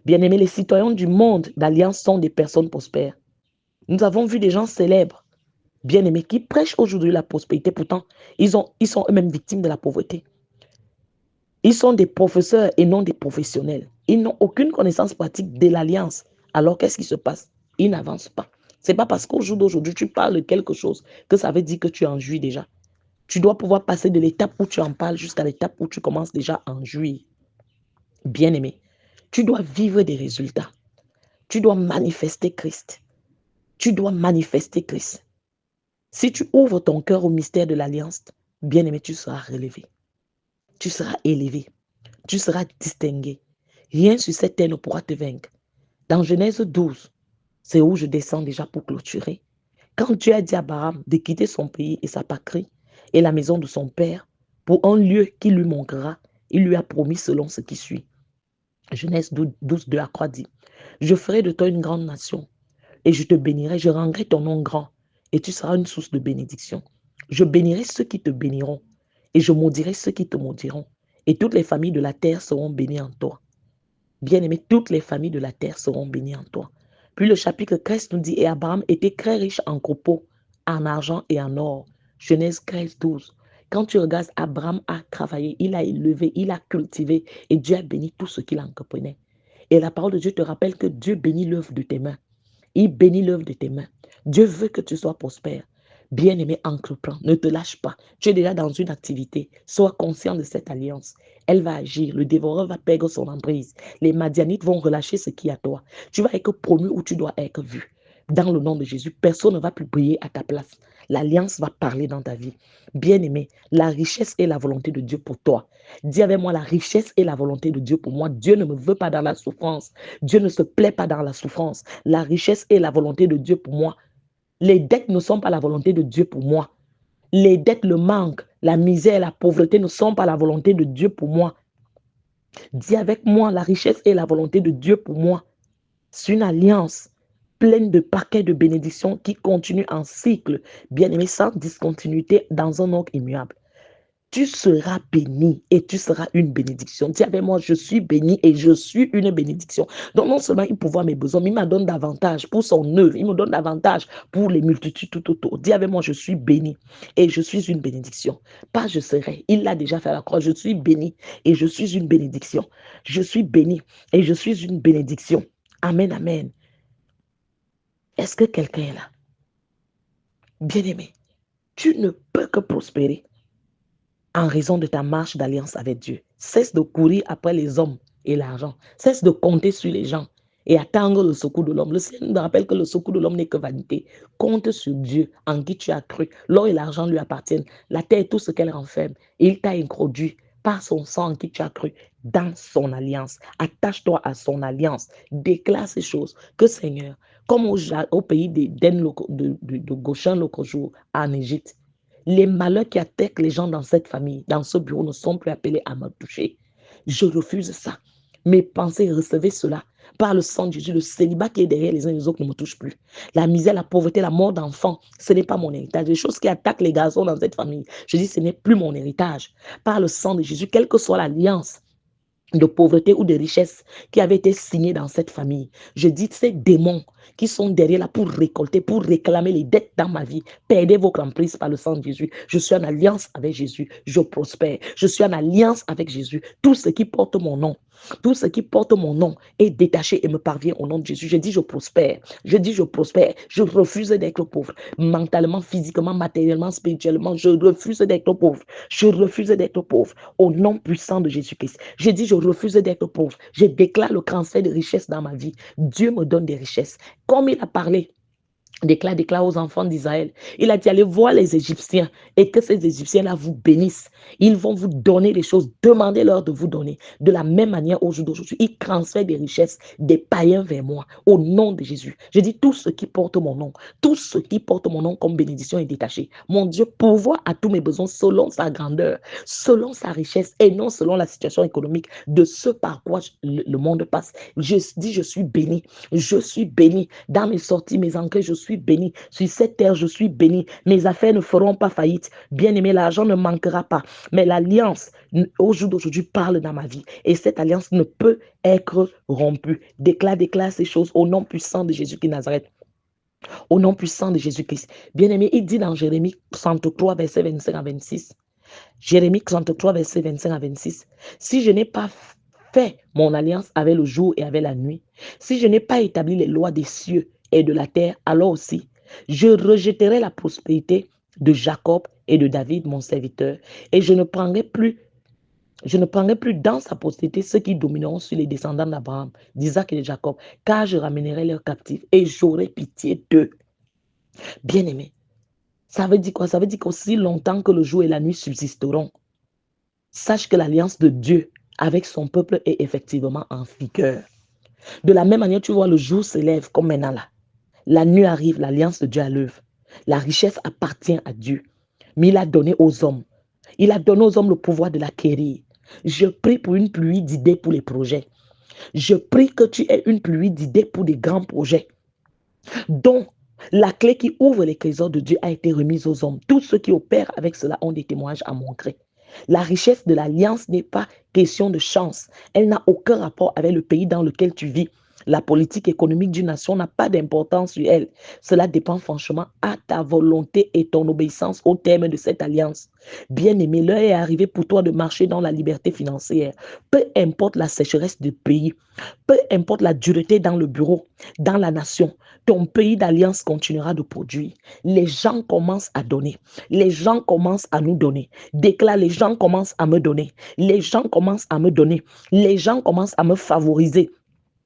Bien-aimés, les citoyens du monde d'Alliance sont des personnes prospères. Nous avons vu des gens célèbres, bien-aimés, qui prêchent aujourd'hui la prospérité. Pourtant, ils sont eux-mêmes victimes de la pauvreté. Ils sont des professeurs et non des professionnels. Ils n'ont aucune connaissance pratique de l'Alliance. Alors, qu'est-ce qui se passe? Ils n'avancent pas. Ce n'est pas parce qu'au jour d'aujourd'hui, tu parles de quelque chose que ça veut dire que tu en jouis déjà. Tu dois pouvoir passer de l'étape où tu en parles jusqu'à l'étape où tu commences déjà à en jouir. Bien-aimé, tu dois vivre des résultats. Tu dois manifester Christ. Tu dois manifester Christ. Si tu ouvres ton cœur au mystère de l'Alliance, bien-aimé, tu seras relevé. Tu seras élevé. Tu seras distingué. Rien sur cette terre ne pourra te vaincre. Dans Genèse 12, c'est où je descends déjà pour clôturer. Quand Dieu a dit à Abraham de quitter son pays et sa patrie et la maison de son père pour un lieu qu'il lui montrera, il lui a promis selon ce qui suit. Genèse 12, 2 à 3 dit, je ferai de toi une grande nation et je te bénirai, je rendrai ton nom grand et tu seras une source de bénédiction. Je bénirai ceux qui te béniront et je maudirai ceux qui te maudiront et toutes les familles de la terre seront bénies en toi. Bien-aimé, toutes les familles de la terre seront bénies en toi. Puis le chapitre 13 nous dit, et Abraham était très riche en copeaux, en argent et en or. Genèse 13, 12. Quand tu regardes, Abraham a travaillé, il a élevé, il a cultivé et Dieu a béni tout ce qu'il entreprenait. Et la parole de Dieu te rappelle que Dieu bénit l'œuvre de tes mains. Il bénit l'œuvre de tes mains. Dieu veut que tu sois prospère. Bien-aimé, entreprends, ne te lâche pas. Tu es déjà dans une activité. Sois conscient de cette alliance. Elle va agir. Le dévoreur va perdre son emprise. Les Madianites vont relâcher ce qui est à toi. Tu vas être promu où tu dois être vu. Dans le nom de Jésus, personne ne va plus briller à ta place. L'alliance va parler dans ta vie. Bien-aimé, la richesse est la volonté de Dieu pour toi. Dis avec moi, la richesse est la volonté de Dieu pour moi. Dieu ne me veut pas dans la souffrance. Dieu ne se plaît pas dans la souffrance. La richesse est la volonté de Dieu pour moi. Les dettes ne sont pas la volonté de Dieu pour moi. Les dettes, le manque, la misère, la pauvreté ne sont pas la volonté de Dieu pour moi. Dis avec moi, la richesse est la volonté de Dieu pour moi. C'est une alliance pleine de paquets de bénédictions qui continuent en cycle, bien aimé, sans discontinuité dans un ordre immuable. Tu seras béni et tu seras une bénédiction. Dis avec moi, je suis béni et je suis une bénédiction. Donc non seulement il pourvoit mes besoins, mais il me donne davantage pour son œuvre. Il me donne davantage pour les multitudes tout autour. Dis avec moi, je suis béni et je suis une bénédiction. Pas je serai. Il l'a déjà fait à la croix. Je suis béni et je suis une bénédiction. Je suis béni et je suis une bénédiction. Amen, amen. Est-ce que quelqu'un est là? Bien-aimé, tu ne peux que prospérer en raison de ta marche d'alliance avec Dieu. Cesse de courir après les hommes et l'argent. Cesse de compter sur les gens et attendre le secours de l'homme. Le Seigneur nous rappelle que le secours de l'homme n'est que vanité. Compte sur Dieu en qui tu as cru. L'or et l'argent lui appartiennent. La terre et tout ce qu'elle renferme. Et il t'a introduit par son sang en qui tu as cru dans son alliance. Attache-toi à son alliance. Déclare ces choses. Que Seigneur, comme au pays de Goshen l'autre jour en Égypte, les malheurs qui attaquent les gens dans cette famille, dans ce bureau, ne sont plus appelés à me toucher. Je refuse ça. Mes pensées, recevez cela. Par le sang de Jésus, le célibat qui est derrière les uns et les autres ne me touche plus. La misère, la pauvreté, la mort d'enfants, ce n'est pas mon héritage. Les choses qui attaquent les garçons dans cette famille, je dis, ce n'est plus mon héritage. Par le sang de Jésus, quelle que soit l'alliance de pauvreté ou de richesse qui avait été signé dans cette famille. Je dis ces démons qui sont derrière là pour récolter, pour réclamer les dettes dans ma vie. Perdez votre emprise par le sang de Jésus. Je suis en alliance avec Jésus. Je prospère. Je suis en alliance avec Jésus. Tout ce qui porte mon nom, tout ce qui porte mon nom est détaché et me parvient au nom de Jésus. Je dis je prospère. Je dis je prospère. Je refuse d'être pauvre. Mentalement, physiquement, matériellement, spirituellement, je refuse d'être pauvre. Je refuse d'être pauvre. Au nom puissant de Jésus-Christ. Je dis je refuse d'être pauvre. Je déclare le transfert de richesses dans ma vie. Dieu me donne des richesses. Comme il a parlé, déclare aux enfants d'Israël. Il a dit, allez voir les Égyptiens et que ces Égyptiens-là vous bénissent. Ils vont vous donner des choses. Demandez-leur de vous donner. De la même manière, au jour d'aujourd'hui, ils transfèrent des richesses des païens vers moi. Au nom de Jésus. Je dis, tout ce qui porte mon nom, tout ce qui porte mon nom comme bénédiction est détaché. Mon Dieu pourvoit à tous mes besoins selon sa grandeur, selon sa richesse et non selon la situation économique de ce par quoi le monde passe. Je dis, je suis béni. Je suis béni. Dans mes sorties, mes entrées, je suis béni. Sur cette terre, je suis béni. Mes affaires ne feront pas faillite. Bien-aimé, l'argent ne manquera pas. Mais l'alliance, au jour d'aujourd'hui, parle dans ma vie. Et cette alliance ne peut être rompue. Déclare ces choses au nom puissant de Jésus-Christ Nazareth. Au nom puissant de Jésus-Christ. Bien-aimé, il dit dans Jérémie 33, verset 25 à 26. Jérémie 33, verset 25 à 26. Si je n'ai pas fait mon alliance avec le jour et avec la nuit, si je n'ai pas établi les lois des cieux et de la terre, alors aussi, je rejetterai la prospérité de Jacob et de David, mon serviteur, et je ne prendrai plus dans sa postérité ceux qui domineront sur les descendants d'Abraham, d'Isaac et de Jacob, car je ramènerai leurs captifs et j'aurai pitié d'eux. Bien-aimés, ça veut dire quoi? Ça veut dire qu'aussi longtemps que le jour et la nuit subsisteront, sache que l'alliance de Dieu avec son peuple est effectivement en vigueur. De la même manière, tu vois, le jour se lève comme maintenant là. La nuit arrive, l'alliance de Dieu à l'œuvre. La richesse appartient à Dieu. Mais il a donné aux hommes. Il a donné aux hommes le pouvoir de l'acquérir. Je prie pour une pluie d'idées pour les projets. Je prie que tu aies une pluie d'idées pour des grands projets. Donc, la clé qui ouvre les trésors de Dieu a été remise aux hommes. Tous ceux qui opèrent avec cela ont des témoignages à montrer. La richesse de l'alliance n'est pas question de chance. Elle n'a aucun rapport avec le pays dans lequel tu vis. La politique économique d'une nation n'a pas d'importance sur elle. Cela dépend franchement à ta volonté et ton obéissance au terme de cette alliance. Bien-aimé, l'heure est arrivée pour toi de marcher dans la liberté financière. Peu importe la sécheresse du pays, peu importe la dureté dans le bureau, dans la nation, ton pays d'alliance continuera de produire. Les gens commencent à donner. Les gens commencent à nous donner. Déclare, les gens commencent à me donner. Les gens commencent à me donner. Les gens commencent à me favoriser.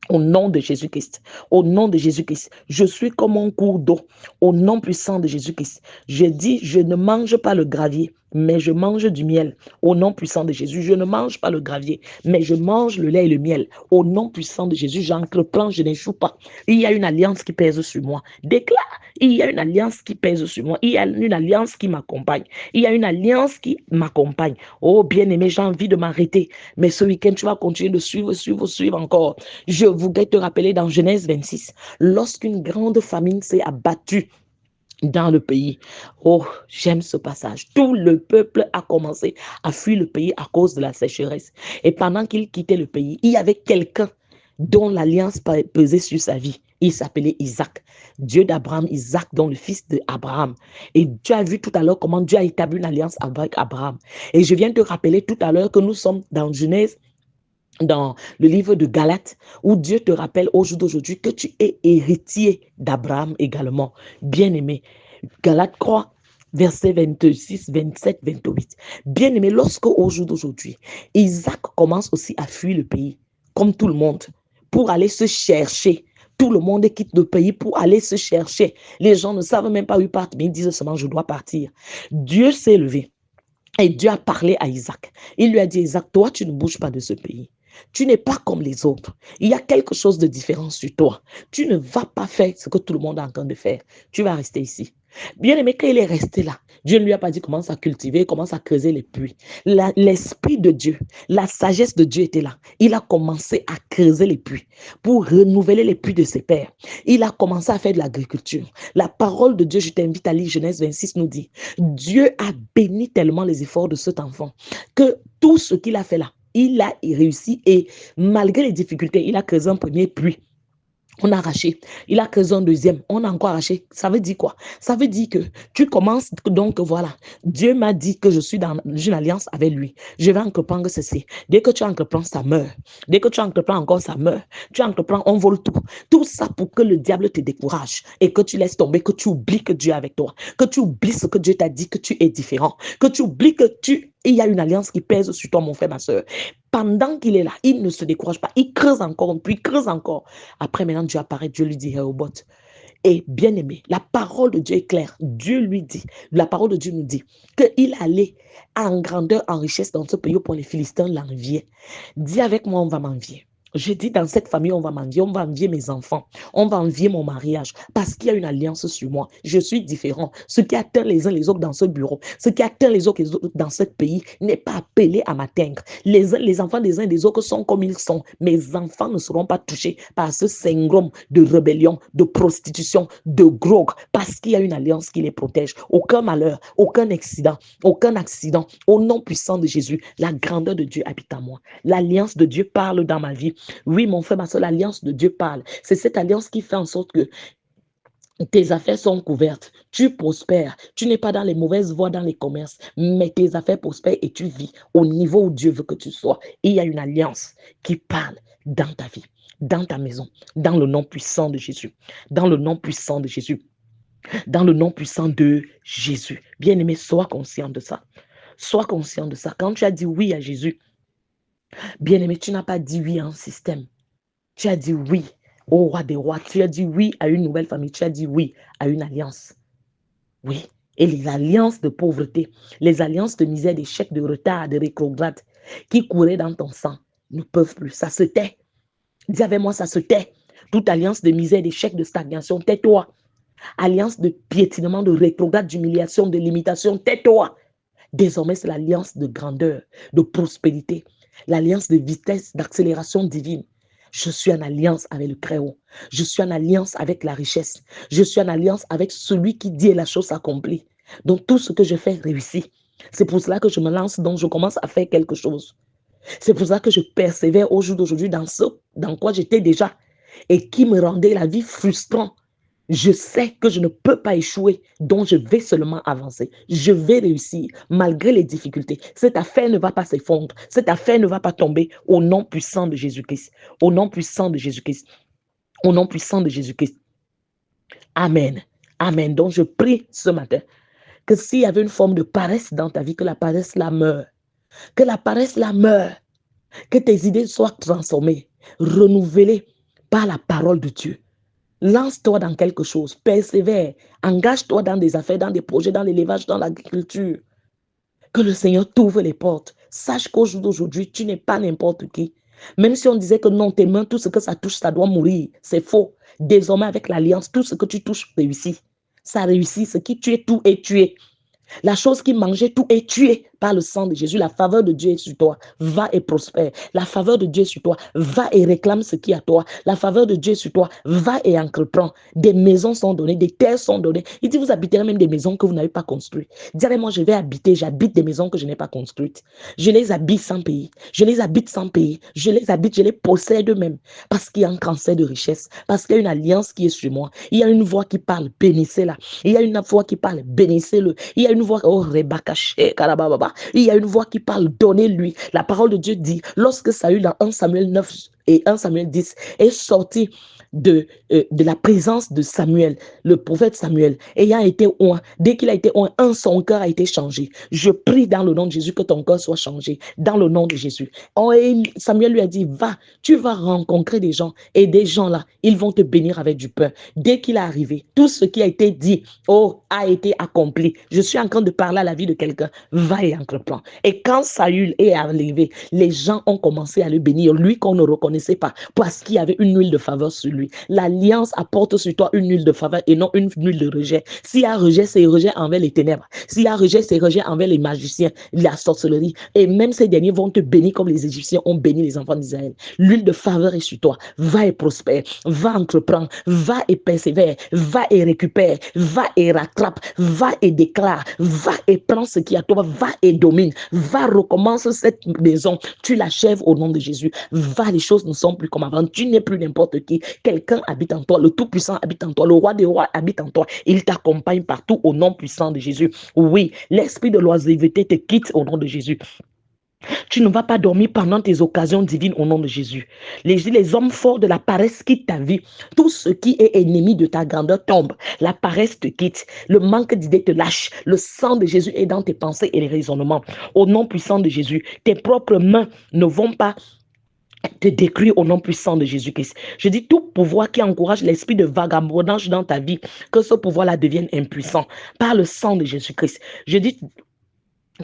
Au nom de Jésus-Christ, au nom de Jésus-Christ, je suis comme un cours d'eau, au nom puissant de Jésus-Christ. Je dis, je ne mange pas le gravier, mais je mange du miel, au nom puissant de Jésus. Je ne mange pas le gravier, mais je mange le lait et le miel, au nom puissant de Jésus. J'entreprends, je n'échoue pas. Il y a une alliance qui pèse sur moi. Déclare, il y a une alliance qui pèse sur moi. Il y a une alliance qui m'accompagne. Il y a une alliance qui m'accompagne. Oh, bien-aimé, j'ai envie de m'arrêter, mais ce week-end, tu vas continuer de suivre encore. Je voudrais te rappeler dans Genèse 26, lorsqu'une grande famine s'est abattue dans le pays. Oh, j'aime ce passage. Tout le peuple a commencé à fuir le pays à cause de la sécheresse. Et pendant qu'il quittait le pays, il y avait quelqu'un dont l'alliance pesait sur sa vie. Il s'appelait Isaac, Dieu d'Abraham, Isaac, dont le fils d'Abraham. Et tu as vu tout à l'heure comment Dieu a établi une alliance avec Abraham. Et je viens de te rappeler tout à l'heure que nous sommes dans Genèse, dans le livre de Galates, où Dieu te rappelle au jour d'aujourd'hui que tu es héritier d'Abraham également. Bien-aimé, Galates 3, versets 26, 27, 28. Bien-aimé, lorsque au jour d'aujourd'hui, Isaac commence aussi à fuir le pays, comme tout le monde, pour aller se chercher. Tout le monde quitte le pays pour aller se chercher. Les gens ne savent même pas où ils partent, mais ils disent seulement, je dois partir. Dieu s'est levé et Dieu a parlé à Isaac. Il lui a dit, Isaac, toi, tu ne bouges pas de ce pays. Tu n'es pas comme les autres. Il y a quelque chose de différent sur toi. Tu ne vas pas faire ce que tout le monde est en train de faire. Tu vas rester ici. Bien aimé, quand il est resté là, Dieu ne lui a pas dit commence à cultiver, commence à creuser les puits. L'esprit de Dieu, la sagesse de Dieu était là. Il a commencé à creuser les puits pour renouveler les puits de ses pères. Il a commencé à faire de l'agriculture. La parole de Dieu, je t'invite à lire Genèse 26, nous dit, Dieu a béni tellement les efforts de cet enfant que tout ce qu'il a fait là, il a réussi et malgré les difficultés, il a creusé un premier puits. On a arraché. Il a creusé un deuxième. On a encore arraché. Ça veut dire quoi? Ça veut dire que tu commences, donc voilà. Dieu m'a dit que je suis dans une alliance avec lui. Je vais entreprendre ceci. Dès que tu entreprends, ça meurt. Dès que tu entreprends encore, ça meurt. Tu entreprends, on vole tout. Tout ça pour que le diable te décourage et que tu laisses tomber, que tu oublies que Dieu est avec toi. Que tu oublies ce que Dieu t'a dit, que tu es différent. Que tu oublies que il y a une alliance qui pèse sur toi, mon frère, ma soeur. Pendant qu'il est là, il ne se décourage pas. Il creuse encore, puis il creuse encore. Après, maintenant, Dieu apparaît, Dieu lui dit, Rehoboth. Et bien aimé, la parole de Dieu est claire. Dieu lui dit, la parole de Dieu nous dit qu'il allait en grandeur, en richesse dans ce pays pour les Philistins l'envier. Dis avec moi, on va m'envier. Je dis dans cette famille, on va envier mes enfants, on va envier mon mariage parce qu'il y a une alliance sur moi. Je suis différent. Ce qui atteint les uns les autres dans ce bureau, ce qui atteint les autres dans ce pays n'est pas appelé à m'atteindre. Les enfants des uns et des autres sont comme ils sont. Mes enfants ne seront pas touchés par ce syndrome de rébellion, de prostitution, de drogue parce qu'il y a une alliance qui les protège. Aucun malheur, aucun accident, au nom puissant de Jésus, la grandeur de Dieu habite en moi. L'alliance de Dieu parle dans ma vie. Oui, mon frère, ma soeur, l'alliance de Dieu parle. C'est cette alliance qui fait en sorte que tes affaires sont couvertes, tu prospères, tu n'es pas dans les mauvaises voies dans les commerces, mais tes affaires prospèrent et tu vis au niveau où Dieu veut que tu sois. Et il y a une alliance qui parle dans ta vie, dans ta maison, dans le nom puissant de Jésus, dans le nom puissant de Jésus, dans le nom puissant de Jésus. Bien-aimé, sois conscient de ça. Sois conscient de ça. Quand tu as dit oui à Jésus, bien-aimé, tu n'as pas dit oui à un système. Tu as dit oui au roi des rois. Tu as dit oui à une nouvelle famille. Tu as dit oui à une alliance. Oui. Et les alliances de pauvreté, les alliances de misère, d'échec, de retard, de rétrograde qui couraient dans ton sang ne peuvent plus. Ça se tait. Dis avec moi, ça se tait. Toute alliance de misère, d'échec, de stagnation, tais-toi. Alliance de piétinement, de rétrograde, d'humiliation, de limitation, tais-toi. Désormais, c'est l'alliance de grandeur, de prospérité, l'alliance de vitesse, d'accélération divine. Je suis en alliance avec le Très-Haut. Je suis en alliance avec la richesse. Je suis en alliance avec celui qui dit et la chose accomplie. Donc, tout ce que je fais réussit. C'est pour cela que je me lance, donc je commence à faire quelque chose. C'est pour ça que je persévère au jour d'aujourd'hui dans ce dans quoi j'étais déjà. et qui me rendait la vie frustrante. Je sais que je ne peux pas échouer, donc je vais seulement avancer. Je vais réussir malgré les difficultés. Cette affaire ne va pas s'effondrer. Cette affaire ne va pas tomber au nom puissant de Jésus-Christ. Au nom puissant de Jésus-Christ. Au nom puissant de Jésus-Christ. Amen. Amen. Donc je prie ce matin que s'il y avait une forme de paresse dans ta vie, que la paresse la meure. Que la paresse la meure. Que tes idées soient transformées, renouvelées par la parole de Dieu. Lance-toi dans quelque chose, persévère, engage-toi dans des affaires, dans des projets, dans l'élevage, dans l'agriculture. Que le Seigneur t'ouvre les portes. Sache qu'au jour d'aujourd'hui, tu n'es pas n'importe qui. Même si on disait que non, tes mains, tout ce que ça touche, ça doit mourir. C'est faux. Désormais, avec l'alliance, tout ce que tu touches réussit. Ça réussit. Ce qui tu es, tout est tué. La chose qui mangeait, tout est tué par le sang de Jésus. La faveur de Dieu est sur toi. Va et prospère. La faveur de Dieu est sur toi. Va et réclame ce qui est à toi. La faveur de Dieu est sur toi. Va et entreprends. Des maisons sont données, des terres sont données. Il dit, vous habiterez même des maisons que vous n'avez pas construites. Dites, moi, je vais habiter. J'habite des maisons que je n'ai pas construites. Je les habite sans payer. Je les habite sans payer. Je les habite, je les possède même. Parce qu'il y a un cancer de richesse. Parce qu'il y a une alliance qui est sur moi. Il y a une voix qui parle, bénissez-la. Il y a une voix qui parle, bénissez-le. Il y a une voix, oh, Rebakaché, Karababa. Il y a une voix qui parle, donnez-lui. La parole de Dieu dit, lorsque Saül, dans 1 Samuel 9 et 1 Samuel 10, est sorti de la présence de Samuel, le prophète Samuel, ayant été oint, dès qu'il a été oint, son cœur a été changé. Je prie dans le nom de Jésus que ton cœur soit changé, dans le nom de Jésus. Et Samuel lui a dit, va, tu vas rencontrer des gens, et des gens là, ils vont te bénir avec du pain. Dès qu'il est arrivé, tout ce qui a été dit, oh, a été accompli. Je suis en train de parler à la vie de quelqu'un, va et entreprends. Et quand Saül est arrivé, les gens ont commencé à le bénir, lui qu'on ne reconnaissait pas, parce qu'il y avait une huile de faveur sur lui. L'alliance apporte sur toi une huile de faveur et non une huile de rejet. S'il y a rejet, c'est rejet envers les ténèbres. S'il y a rejet, c'est rejet envers les magiciens, la sorcellerie. Et même ces derniers vont te bénir comme les Égyptiens ont béni les enfants d'Israël. L'huile de faveur est sur toi. Va et prospère, va entreprendre, va et persévère, va et récupère, va et rattrape, va et déclare, va et prends ce qui est à toi, va et domine, va recommence cette maison. Tu l'achèves au nom de Jésus. Va, les choses ne sont plus comme avant. Tu n'es plus n'importe qui. Quelqu'un habite en toi, le Tout-Puissant habite en toi, le Roi des Rois habite en toi. Il t'accompagne partout au nom puissant de Jésus. Oui, l'esprit de l'oisiveté te quitte au nom de Jésus. Tu ne vas pas dormir pendant tes occasions divines au nom de Jésus. Les hommes forts de la paresse quittent ta vie. Tout ce qui est ennemi de ta grandeur tombe. La paresse te quitte. Le manque d'idées te lâche. Le sang de Jésus est dans tes pensées et les raisonnements. Au nom puissant de Jésus, tes propres mains ne vont pas te détruire au nom puissant de Jésus-Christ. Je dis tout pouvoir qui encourage l'esprit de vagabondage dans ta vie, que ce pouvoir-là devienne impuissant par le sang de Jésus-Christ. Je dis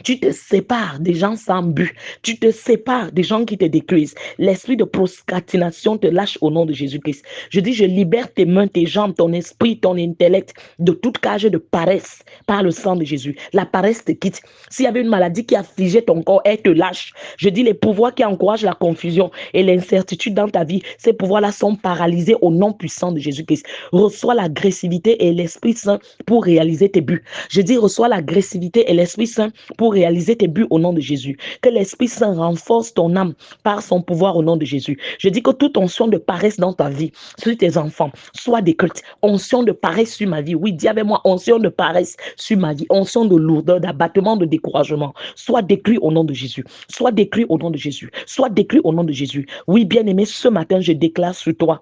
tu te sépares des gens sans but. Tu te sépares des gens qui te détruisent. L'esprit de procrastination te lâche au nom de Jésus-Christ. Je dis, je libère tes mains, tes jambes, ton esprit, ton intellect de toute cage de paresse par le sang de Jésus. La paresse te quitte. S'il y avait une maladie qui affligeait ton corps, elle te lâche. Je dis, les pouvoirs qui encouragent la confusion et l'incertitude dans ta vie, ces pouvoirs-là sont paralysés au nom puissant de Jésus-Christ. Reçois l'agressivité et l'Esprit Saint pour réaliser tes buts. Je dis, reçois l'agressivité et l'Esprit Saint pour réaliser tes buts au nom de Jésus. Que l'Esprit Saint renforce ton âme par son pouvoir au nom de Jésus. Je dis que toute onction de paresse dans ta vie, sur tes enfants, soit décrite. Onction de paresse sur ma vie. Oui, dis avec moi, onction de paresse sur ma vie. Onction de lourdeur, d'abattement, de découragement. Soit décrit au nom de Jésus. Soit décrit au nom de Jésus. Soit décrit au nom de Jésus. Oui, bien-aimé, ce matin, je déclare sur toi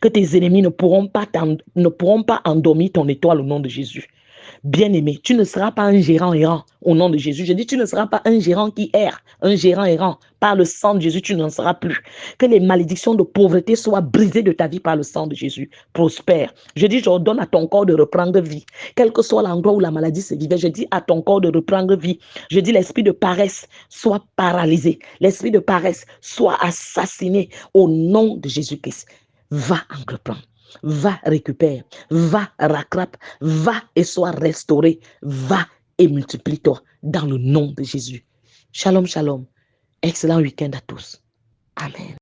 que tes ennemis ne pourront pas endormir ton étoile au nom de Jésus. Bien-aimé, tu ne seras pas un gérant errant au nom de Jésus. Je dis, tu ne seras pas un gérant qui erre, un gérant errant. Par le sang de Jésus, tu n'en seras plus. Que les malédictions de pauvreté soient brisées de ta vie par le sang de Jésus. Prospère. Je dis, j'ordonne à ton corps de reprendre vie. Quel que soit l'endroit où la maladie se vivait, je dis à ton corps de reprendre vie. Je dis, l'esprit de paresse soit paralysé. L'esprit de paresse soit assassiné au nom de Jésus-Christ. Va entreprendre. Va récupérer, va rattrape, va et sois restauré, va et multiplie-toi dans le nom de Jésus. Shalom, shalom. Excellent week-end à tous. Amen.